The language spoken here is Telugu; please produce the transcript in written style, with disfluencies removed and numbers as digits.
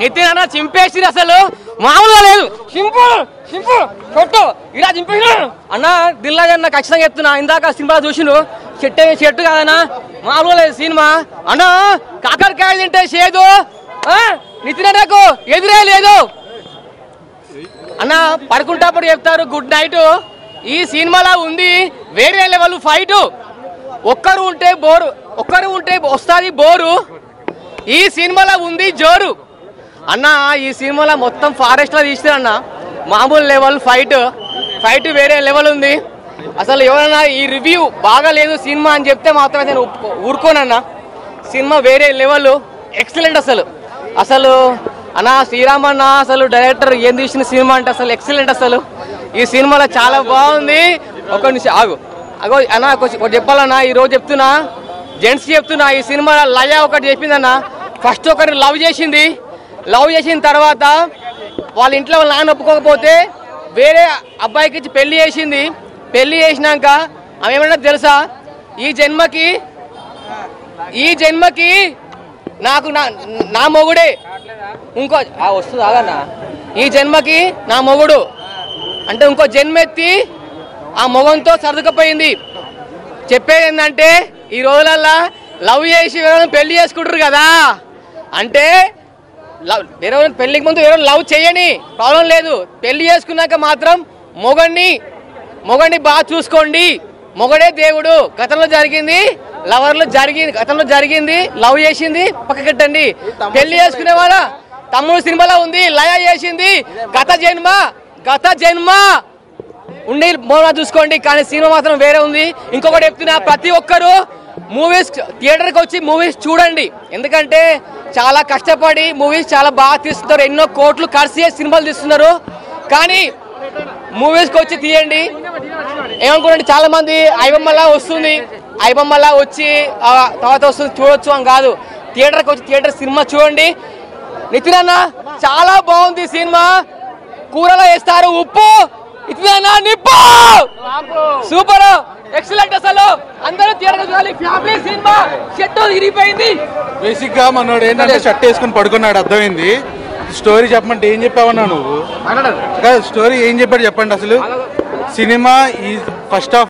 నితిన్ చింపేసి అసలు మామూలుగా లేదు. సింపుల్ సింపుల్ కొట్టు ఇలా చింపేసి అన్న దిల్లాజ్ అన్న ఖచ్చితంగా చెప్తున్నా. ఇందాక సినిమా చూసిండు చెట్టు కాదన్నా మామూలుగా లేదు సినిమా అన్న. కాకరకాయ తింటే చేదు నితిన్ అన్నకు ఎదురే లేదు అన్న. పడుకుంటప్పుడు చెప్తారు గుడ్ నైట్. ఈ సినిమాలో ఉంది వేరే లెవెల్ ఫైట్. ఒక్కరు ఉంటే వస్తుంది బోరు. ఈ సినిమాలో ఉంది జోరు అన్న. ఈ సినిమాలో మొత్తం ఫారెస్ట్ లో తీస్తారన్న. మామూలు లెవెల్ ఫైట్ వేరే లెవెల్ ఉంది. అసలు ఎవరన్నా ఈ రివ్యూ బాగాలేదు సినిమా అని చెప్తే మాత్రం నేను ఊరుకోనన్నా. సినిమా వేరే లెవెల్ ఎక్సలెంట్ అసలు అన్న. శ్రీరామ్ అన్న అసలు డైరెక్టర్ ఏం తీసిన సినిమా అంటే అసలు ఎక్సలెంట్. అసలు ఈ సినిమాలో చాలా బాగుంది. ఒక నిమిషం ఆగు అన్న ఒకటి చెప్పాలన్నా. ఈరోజు చెప్తున్నా జెంట్స్ చెప్తున్నా. ఈ సినిమా లయ ఒకటి చెప్పిందన్న. ఫస్ట్ ఒకరిని లవ్ చేసిన తర్వాత వాళ్ళ ఇంట్లో వాళ్ళ నాన్న ఒప్పుకోకపోతే వేరే అబ్బాయికి ఇచ్చి పెళ్లి చేసింది. పెళ్లి చేసినాక ఆమె ఏమన్నా తెలుసా, ఈ జన్మకి నాకు నా మొగుడే ఇంకో వస్తుంది ఆగన్న. ఈ జన్మకి నా మొగుడు అంటే ఇంకో జన్మెత్తి ఆ మొగంతో సర్దుకపోయింది. చెప్పేది ఏంటంటే ఈ రోజులల్లా లవ్ చేసి పెళ్లి చేసుకుంటారు కదా. అంటే వేరే పెళ్లికి ముందు వేరే లవ్ చేయని ప్రాబ్లం లేదు. పెళ్లి చేసుకున్నాక మాత్రం మొగండి బాగా చూసుకోండి. మొగడే దేవుడు. గతంలో జరిగింది గతంలో జరిగింది లవ్ చేసింది పక్కకెట్టండి. పెళ్లి చేసుకునే వాళ్ళ తమ్ముడు సినిమాలో ఉంది లయ చేసింది గత జన్మ ఉండి మోనా చూసుకోండి. కానీ సినిమా మాత్రం వేరే ఉంది. ఇంకొకటి చెప్తున్నా, ప్రతి ఒక్కరు థియేటర్కి వచ్చి మూవీస్ చూడండి. ఎందుకంటే చాలా కష్టపడి మూవీస్ చాలా బాగా తీస్తున్నారు. ఎన్నో కోట్లు ఖర్చు చేసి సినిమాలు తీస్తున్నారు. కానీ మూవీస్కి వచ్చి తీయండి. ఏమనుకోండి చాలా మంది ఐబొమ్మలా వస్తుంది, ఐబొమ్మలా వచ్చి తర్వాత వస్తుంది చూడొచ్చు అని కాదు. థియేటర్కి వచ్చి థియేటర్ సినిమా చూడండి. నితిన్ అన్న చాలా బాగుంది సినిమా. కూరలో వేస్తారు ఉప్పు, నితిన్ అన్న నిప్పు. Super excellent. అసలు అందరూ థియేటర్ చూడాలి. Family cinema. షర్ట్ ఇరిగిపోయింది. బేసిక్ గా మనోడు ఏంటంటే షర్ట్ వేసుకుని పడుకున్నాడు, అర్థమైంది. స్టోరీ చెప్పమంటే ఏం చెప్పావన్నా నువ్వు? స్టోరీ ఏం చెప్పాడు చెప్పండి. అసలు సినిమా ఈ ఫస్ట్ హాఫ్